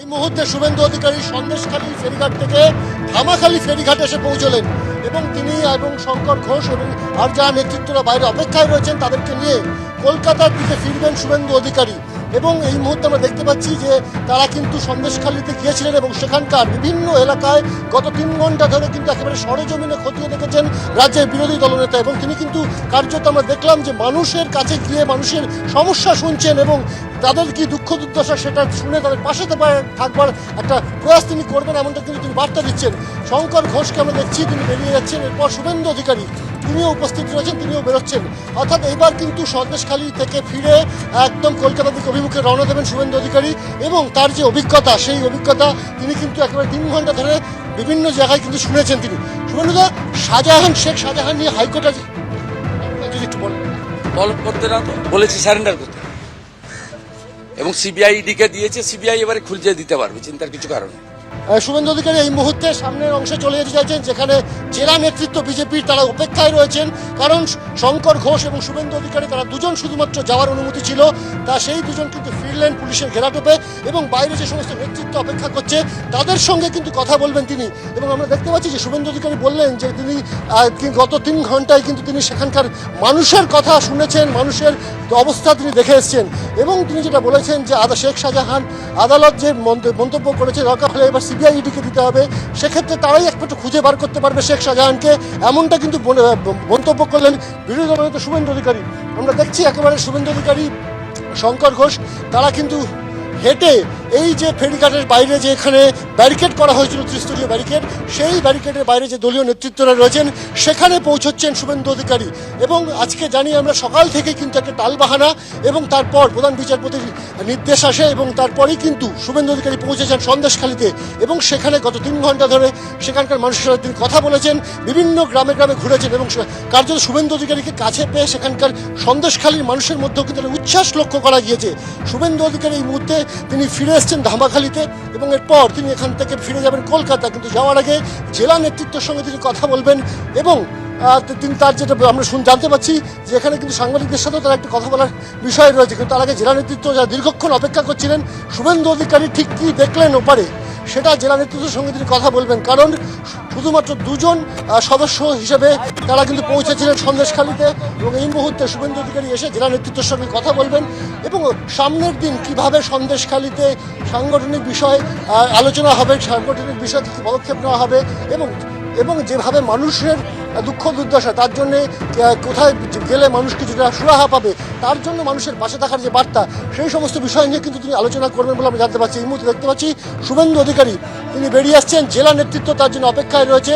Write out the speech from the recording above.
এই মুহূর্তে শুভেন্দু অধিকারী সন্দেশখালী ফেরিঘাট থেকে ধামাখালী ফেরিঘাটে এসে পৌঁছলেন এবং তিনি এবং শঙ্কর ঘোষ এবং আর যারা নেতৃত্বরা বাইরে অপেক্ষায় রয়েছেন তাদেরকে নিয়ে কলকাতার দিকে ফিরবেন শুভেন্দু অধিকারী। এবং এই মুহূর্তে আমরা দেখতে পাচ্ছি যে তারা কিন্তু সন্দেশখালীতে গিয়েছিলেন এবং সেখানকার বিভিন্ন এলাকায় গত 3 ঘন্টা ধরে কিন্তু একেবারে সরেজমিনে খতিয়ে দেখেছেন রাজ্যের বিরোধী দলনেতা এবং তিনি কিন্তু কার্যত আমরা দেখলাম যে মানুষের কাছে গিয়ে মানুষের সমস্যা শুনছেন এবং তাদের কি দুঃখ দুর্দশা সেটা শুনে তাদের পাশে থাকবার একটা প্রয়াস তিনি করবেন, এমনটা কিন্তু তিনি বার্তা দিচ্ছেন। শঙ্কর ঘোষকে আমরা দেখছি তিনি বেরিয়ে যাচ্ছেন, এরপর শুভেন্দু অধিকারী তিনিও উপস্থিত রয়েছেন, তিনিও বেরোচ্ছেন। অর্থাৎ এইবার কিন্তু সন্দেশখালী থেকে ফিরে একদম কলকাতা দিকে অভিমুখে রওনা দেবেন শুভেন্দু অধিকারী এবং তার যে অভিজ্ঞতা সেই অভিজ্ঞতা তিনি কিন্তু একেবারে 3 ঘন্টা ধরে বিভিন্ন জায়গায় কিন্তু শুনেছেন তিনি। শুভেন্দুদা, শেখ শাহজাহান নিয়ে হাইকোর্টে যদি একটু বলেন। তলব করতে না তো বলেছি স্যারেন্ডার করতে, এবং সিবিআই ইডিকে দিয়েছে, সিবিআই এবারে খুঁজে দিতে পারবে, চিন্তার কিছু কারণ নেই। শুভেন্দু অধিকারী এই মুহূর্তে সামনের অংশে চলে যেতে চাইছেন যেখানে জেলা নেতৃত্ব বিজেপির তারা অপেক্ষায় রয়েছেন, কারণ শঙ্কর ঘোষ এবং শুভেন্দু অধিকারী তারা দুজন শুধুমাত্র যাওয়ার অনুমতি ছিল, তা সেই দুজন কিন্তু ফিরলেন পুলিশের ঘেরাটোপে এবং বাইরে যে সমস্ত নেতৃত্ব অপেক্ষা করছে তাদের সঙ্গে কিন্তু কথা বলবেন তিনি। এবং আমরা দেখতে পাচ্ছি যে শুভেন্দু অধিকারী বললেন যে তিনি গত 3 ঘন্টায় কিন্তু তিনি সেখানকার মানুষের কথা শুনেছেন, মানুষের অবস্থা তিনি দেখে এসছেন এবং তিনি যেটা বলেছেন যে শেখ শাহজাহান আদালত যে মন্তব্য করেছে দরকার হলে এবার সিবিআই ইডিকে দিতে হবে, সেক্ষেত্রে তারাই একমাত্র খুঁজে বার করতে পারবে শেখ শাহজাহানকে, এমনটা কিন্তু মন্তব্য করলেন বিরোধী দলনেতা শুভেন্দু অধিকারী। আমরা দেখছি একেবারে শুভেন্দু অধিকারী, শঙ্কর ঘোষ তারা কিন্তু হেঁটে এই যে ফেরিঘাটের বাইরে যে এখানে ব্যারিকেড করা হয়েছিল ত্রিস্তরীয় ব্যারিকেড, সেই ব্যারিকেডের বাইরে যে দলীয় নেতৃত্বরা রয়েছেন সেখানে পৌঁছচ্ছেন শুভেন্দু অধিকারী। এবং আজকে জানি আমরা সকাল থেকে কিন্তু একটা টালবাহানা এবং তারপর প্রধান বিচারপতির নির্দেশ আসে এবং তারপরেই কিন্তু শুভেন্দু অধিকারী পৌঁছেছেন সন্দেশখালীতে এবং সেখানে গত 3 ঘন্টা ধরে সেখানকার মানুষের সাথে তিনি কথা বলেছেন, বিভিন্ন গ্রামে গ্রামে ঘুরেছেন এবং কার্যত শুভেন্দু অধিকারীকে কাছে পেয়ে সেখানকার সন্দেশখালীর মানুষের মধ্যেও কিন্তু একটা উচ্ছ্বাস লক্ষ্য করা গিয়েছে। শুভেন্দু অধিকারী এই মুহূর্তে তিনি ফিরে এসছেন ধামাখালীতে এবং এরপর তিনি এখান থেকে ফিরে যাবেন কলকাতা, কিন্তু যাওয়ার আগে জেলা নেতৃত্বের সঙ্গে তিনি কথা বলবেন এবং তিনি তার যেটা আমরা জানতে পাচ্ছি যে এখানে কিন্তু সাংবাদিকদের সাথেও তার একটা কথা বলার বিষয় রয়েছে, কিন্তু তার আগে জেলা নেতৃত্ব যারা দীর্ঘক্ষণ অপেক্ষা করছিলেন শুভেন্দু অধিকারী ঠিক কী দেখলেন ওপারে সেটা জেলা নেতৃত্বের সঙ্গে তিনি কথা বলবেন, কারণ শুধুমাত্র 2 জন সদস্য হিসেবে তারা কিন্তু পৌঁছেছিলেন সন্দেশখালীতে এবং এই মুহূর্তে শুভেন্দু অধিকারী এসে জেলা নেতৃত্বের সঙ্গে কথা বলবেন এবং সামনের দিন কিভাবে সন্দেশখালীতে সাংগঠনিক বিষয় আলোচনা হবে, সাংগঠনিক বিষয় কী পদক্ষেপ নেওয়া হবে এবং যেভাবে মানুষের দুঃখ দুর্দশা তার জন্যে কোথায় গেলে মানুষ কিছুটা সুরাহা পাবে, তার জন্য মানুষের পাশে থাকার যে বার্তা, সেই সমস্ত বিষয় নিয়ে কিন্তু তিনি আলোচনা করবেন বলে আমরা জানতে পারছি। এই মুহূর্তে দেখতে পাচ্ছি শুভেন্দু অধিকারী তিনি বেরিয়ে আসছেন, জেলা নেতৃত্ব তার জন্য অপেক্ষায় রয়েছে।